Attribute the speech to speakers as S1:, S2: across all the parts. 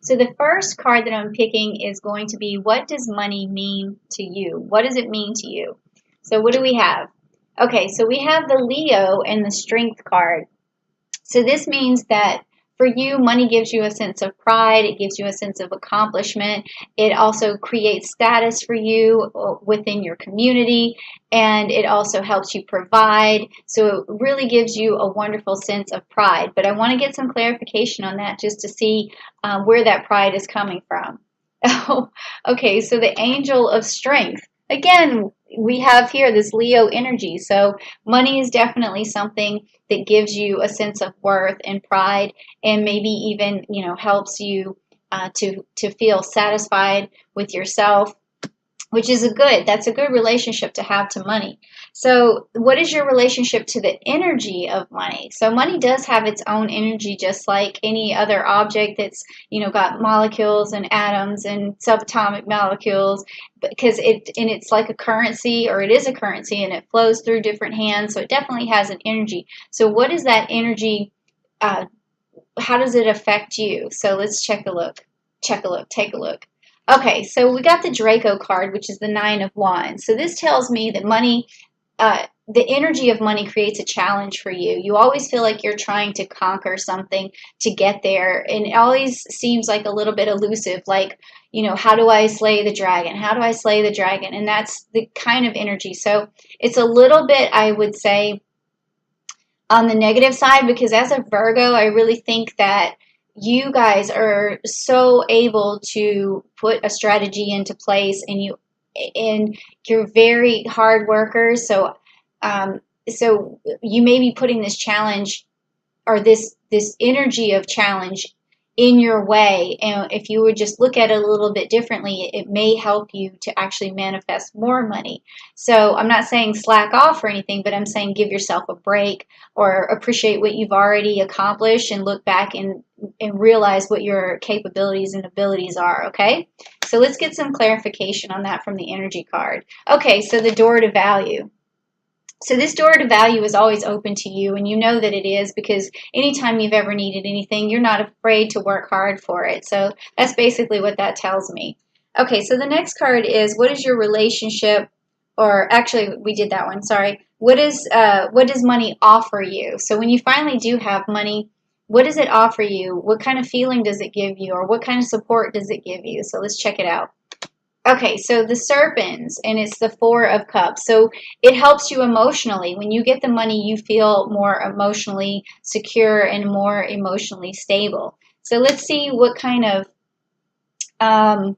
S1: So the first card that I'm picking is going to be, what does money mean to you? What does it mean to you? So what do we have? Okay, so we have the Leo and the Strength card. So this means that for you, money gives you a sense of pride. It gives you a sense of accomplishment. It also creates status for you within your community, and it also helps you provide. So it really gives you a wonderful sense of pride. But I want to get some clarification on that just to see where that pride is coming from. Oh, okay, so the angel of strength. Again, we have here this Leo energy. So money is definitely something that gives you a sense of worth and pride, and maybe even, helps you to feel satisfied with yourself, which is that's a good relationship to have to money. So what is your relationship to the energy of money? So money does have its own energy, just like any other object that's, got molecules and atoms and subatomic molecules, because it's like a currency, or it is a currency, and it flows through different hands. So it definitely has an energy. So what is that energy? How does it affect you? So let's take a look. Take a look. Okay, so we got the Draco card, which is the Nine of Wands. So this tells me that money, the energy of money creates a challenge for you. You always feel like you're trying to conquer something to get there, and it always seems like a little bit elusive, like, how do I slay the dragon? How do I slay the dragon? And that's the kind of energy. So it's a little bit, I would say, on the negative side, because as a Virgo, I really think that you guys are so able to put a strategy into place, and you're very hard workers. So you may be putting this challenge, or this energy of challenge, in your way, and if you would just look at it a little bit differently, it may help you to actually manifest more money. So I'm not saying slack off or anything, but I'm saying give yourself a break, or appreciate what you've already accomplished, and look back and realize what your capabilities and abilities are. Okay, so let's get some clarification on that from the energy card. Okay, so the door to value. So this door to value is always open to you, and you know that it is, because anytime you've ever needed anything, you're not afraid to work hard for it. So that's basically what that tells me. Okay, so the next card is, what is your relationship, or actually we did that one, sorry. What does money offer you? So when you finally do have money, what does it offer you? What kind of feeling does it give you, or what kind of support does it give you? So let's check it out. Okay, so the serpents, and it's the Four of Cups. So it helps you emotionally. When you get the money, you feel more emotionally secure and more emotionally stable. So let's see what kind of um,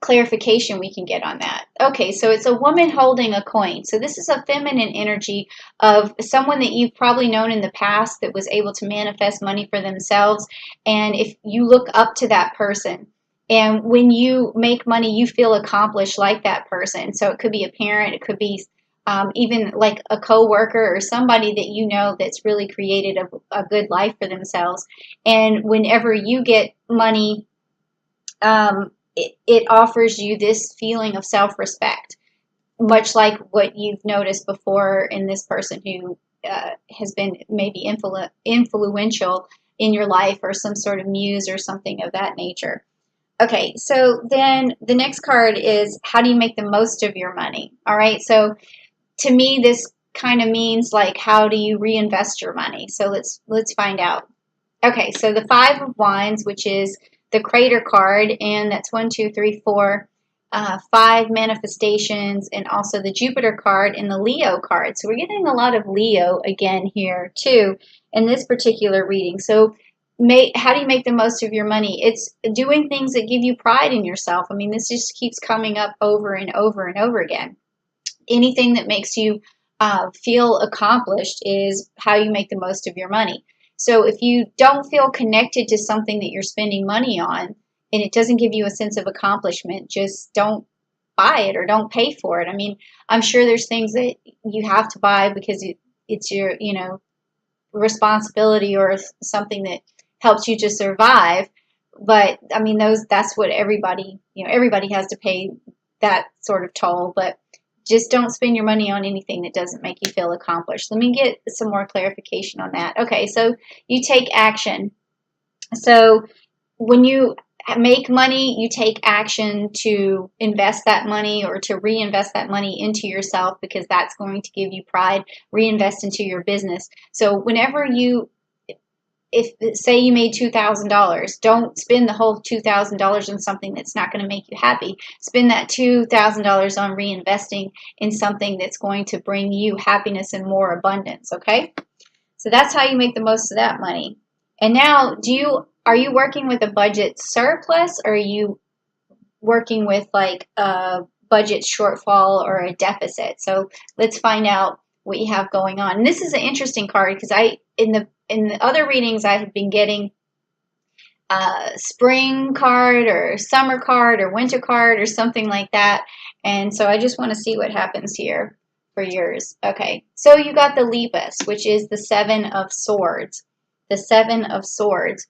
S1: clarification we can get on that. Okay, so it's a woman holding a coin. So this is a feminine energy of someone that you've probably known in the past that was able to manifest money for themselves. And if you look up to that person, and when you make money, you feel accomplished like that person. So it could be a parent, it could be even like a coworker, or somebody that you know that's really created a good life for themselves. And whenever you get money, it offers you this feeling of self-respect, much like what you've noticed before in this person who has been maybe influential in your life, or some sort of muse or something of that nature. Okay, so then the next card is, how do you make the most of your money? All right, so to me, this kind of means like, how do you reinvest your money? So let's find out. Okay, so the Five of Wands, which is the Crater card, and that's one, two, three, four, five manifestations, and also the Jupiter card and the Leo card. So we're getting a lot of Leo again here too in this particular reading. So how do you make the most of your money? It's doing things that give you pride in yourself. I mean, this just keeps coming up over and over and over again. Anything that makes you feel accomplished is how you make the most of your money. So if you don't feel connected to something that you're spending money on, and it doesn't give you a sense of accomplishment, just don't buy it, or don't pay for it. I mean, I'm sure there's things that you have to buy because it's your, responsibility, or something that helps you to survive. But I mean, that's what everybody has to pay that sort of toll. But just don't spend your money on anything that doesn't make you feel accomplished. Let me get some more clarification on that. Okay, so you take action. So when you make money, you take action to invest that money or to reinvest that money into yourself, because that's going to give you pride. Reinvest into your business. So whenever you, if say you made $2,000, don't spend the whole $2,000 on something that's not going to make you happy. Spend that $2,000 on reinvesting in something that's going to bring you happiness and more abundance. Okay, so that's how you make the most of that money. And now, are you working with a budget surplus, or are you working with like a budget shortfall or a deficit? So let's find out what you have going on. And this is an interesting card because in the other readings I have been getting a spring card or summer card or winter card or something like that. And so I just want to see what happens here for yours. Okay, so you got the Lepus, which is the Seven of Swords. The Seven of Swords.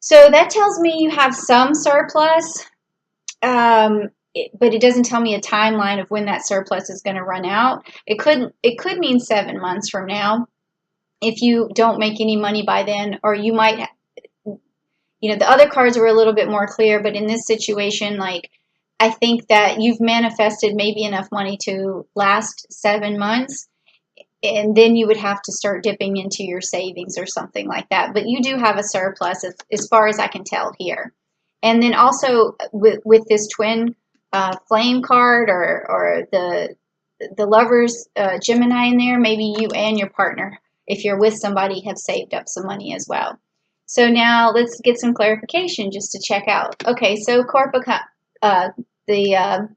S1: So that tells me you have some surplus, but it doesn't tell me a timeline of when that surplus is going to run out. It could mean 7 months from now if you don't make any money by then, or you might, the other cards were a little bit more clear, but in this situation, like, I think that you've manifested maybe enough money to last 7 months, and then you would have to start dipping into your savings or something like that. But you do have a surplus as far as I can tell here. And then also with this twin flame card, or the lovers Gemini in there, maybe you and your partner, if you're with somebody, have saved up some money as well. So now let's get some clarification just to check out. Okay, so the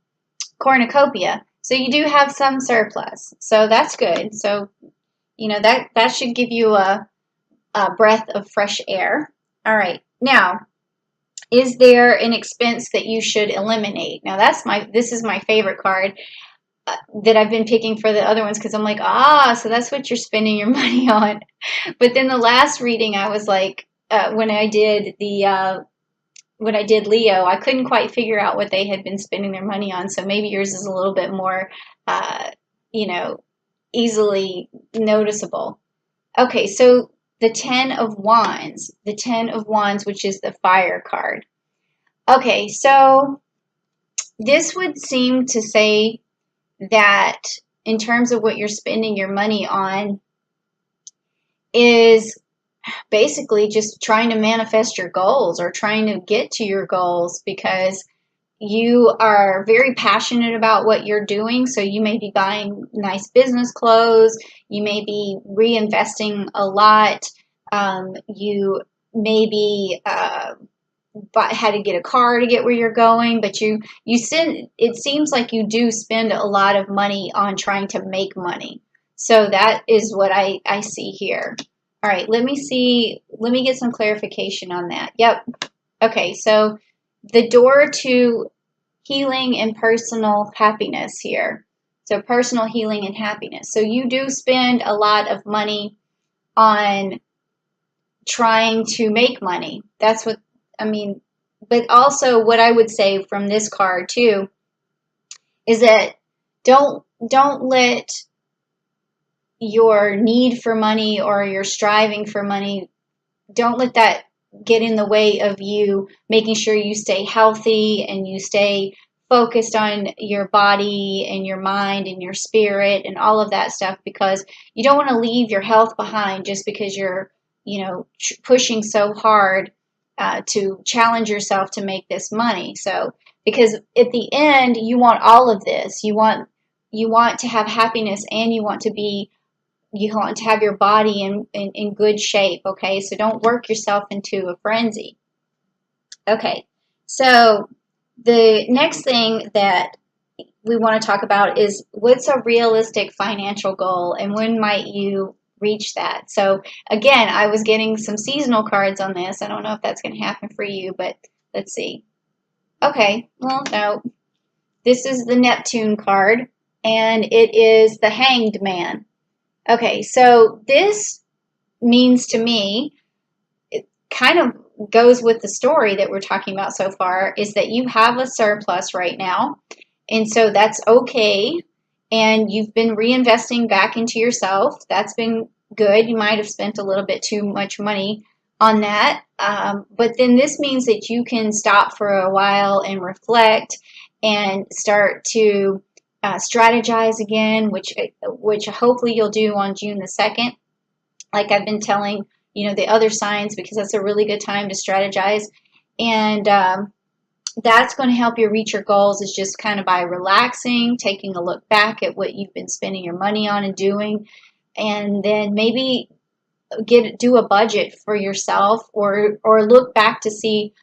S1: cornucopia. So you do have some surplus. So that's good. So, that should give you a breath of fresh air. All right. Now, is there an expense that you should eliminate? Now, this is my favorite card that I've been picking for the other ones, because I'm like, so that's what you're spending your money on. But then the last reading, I was like, when I did Leo, I couldn't quite figure out what they had been spending their money on. So maybe yours is a little bit more, easily noticeable. Okay, so the Ten of Wands, which is the fire card. Okay, so this would seem to say that in terms of what you're spending your money on is basically just trying to manifest your goals or trying to get to your goals, because you are very passionate about what you're doing. So you may be buying nice business clothes, you may be reinvesting a lot, you may be had to get a car to get where you're going, but it seems like you do spend a lot of money on trying to make money. So that is what I see here. All right, let me get some clarification on that. Yep. Okay, so the door to healing and personal happiness here. So personal healing and happiness. So you do spend a lot of money on trying to make money. That's what I mean. But also what I would say from this card too is that don't let your need for money or your striving for money, don't let that get in the way of you making sure you stay healthy and you stay focused on your body and your mind and your spirit and all of that stuff, because you don't want to leave your health behind just because you're pushing so hard to challenge yourself to make this money. So because at the end you want all of this, you want to have happiness, and you want to have your body in good shape, okay? So don't work yourself into a frenzy. Okay, so the next thing that we want to talk about is what's a realistic financial goal and when might you reach that? So again, I was getting some seasonal cards on this. I don't know if that's going to happen for you, but let's see. Okay, well, no. This is the Neptune card, and it is the Hanged Man. Okay, so this means to me, it kind of goes with the story that we're talking about so far, is that you have a surplus right now, and so that's okay, and you've been reinvesting back into yourself. That's been good. You might have spent a little bit too much money on that. But then this means that you can stop for a while and reflect and start to strategize again, which hopefully you'll do on June the 2nd. Like I've been telling, the other signs, because that's a really good time to strategize. And that's going to help you reach your goals, is just kind of by relaxing, taking a look back at what you've been spending your money on and doing, and then maybe do a budget for yourself, or look back to see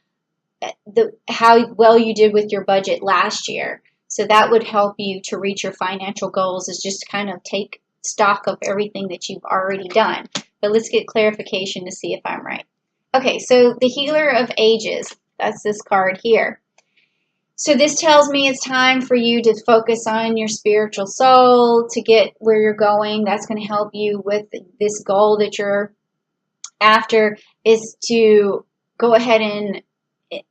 S1: how well you did with your budget last year. So that would help you to reach your financial goals, is just kind of take stock of everything that you've already done. But let's get clarification to see if I'm right. Okay, so the Healer of Ages, that's this card here. So this tells me it's time for you to focus on your spiritual soul to get where you're going. That's going to help you with this goal that you're after, is to go ahead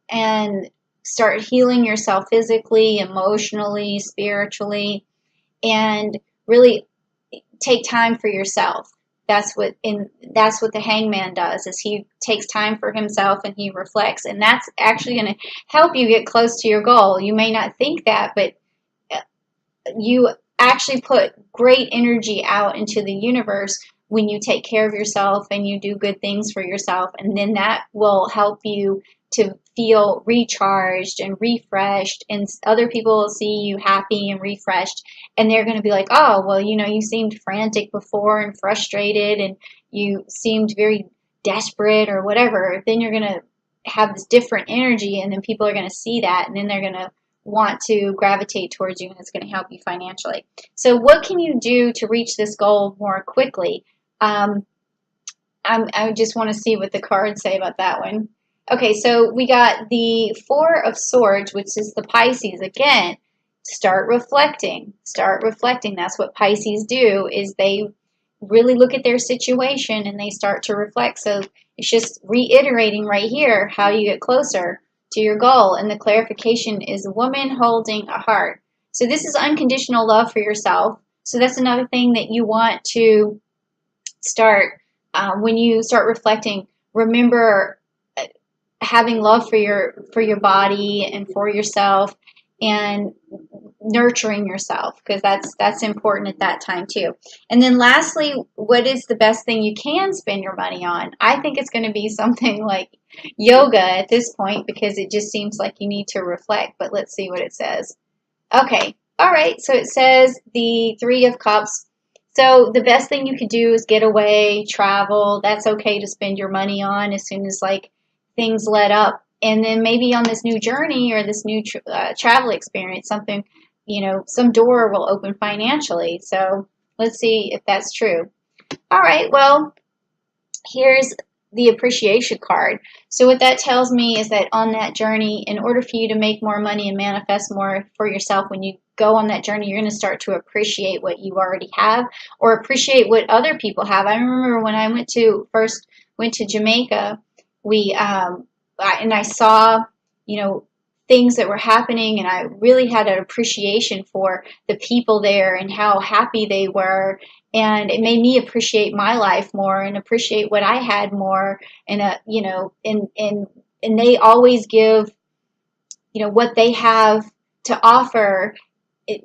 S1: and start healing yourself physically, emotionally, spiritually, and really take time for yourself. That's what the Hangman does, is he takes time for himself and he reflects, and that's actually going to help you get close to your goal. You may not think that, but you actually put great energy out into the universe when you take care of yourself and you do good things for yourself, and then that will help you to feel recharged and refreshed, and other people will see you happy and refreshed, and they're going to be like, oh, well, you seemed frantic before and frustrated, and you seemed very desperate or whatever. Then you're going to have this different energy, and then people are going to see that, and then they're going to want to gravitate towards you, and it's going to help you financially. So what can you do to reach this goal more quickly? I just want to see what the cards say about that one. Okay, so we got the Four of Swords, which is the Pisces. Again, start reflecting. Start reflecting. That's what Pisces do, is they really look at their situation and they start to reflect. So it's just reiterating right here how you get closer to your goal. And the clarification is a woman holding a heart. So this is unconditional love for yourself. So that's another thing that you want to start when you start reflecting. Remember having love for your body and for yourself, and nurturing yourself, because that's important at that time too. And then lastly, what is the best thing you can spend your money on? I think it's going to be something like yoga at this point, because it just seems like you need to reflect. But let's see what it says. Okay, all right, so it says the Three of Cups. So the best thing you could do is get away, travel. That's okay to spend your money on as soon as things let up. And then maybe on this new journey or this new travel experience, something, some door will open financially. So let's see if that's true. All right, well, here's the appreciation card. So what that tells me is that on that journey, in order for you to make more money and manifest more for yourself, when you go on that journey, you're going to start to appreciate what you already have, or appreciate what other people have. I remember when I first went to Jamaica, I saw, things that were happening, and I really had an appreciation for the people there and how happy they were, and it made me appreciate my life more and appreciate what I had more, and and they always give, what they have to offer,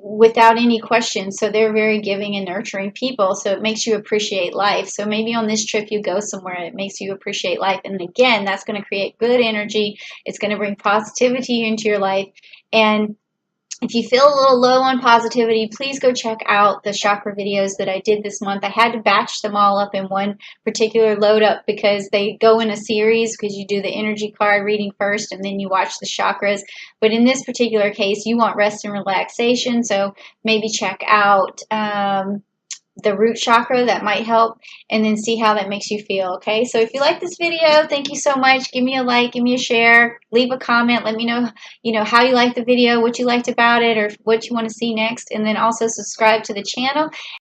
S1: without any question. So they're very giving and nurturing people. So it makes you appreciate life. So maybe on this trip you go somewhere, it makes you appreciate life. And again, that's going to create good energy. It's going to bring positivity into your life. And if you feel a little low on positivity, please go check out the chakra videos that I did this month. I had to batch them all up in one particular load up, because they go in a series, because you do the energy card reading first and then you watch the chakras. But in this particular case, you want rest and relaxation, so maybe check out the root chakra. That might help, and then see how that makes you feel. Okay, so if you like this video, thank you so much. Give me a like, give me a share, leave a comment, let me know how you liked the video, what you liked about it, or what you want to see next, and then also subscribe to the channel.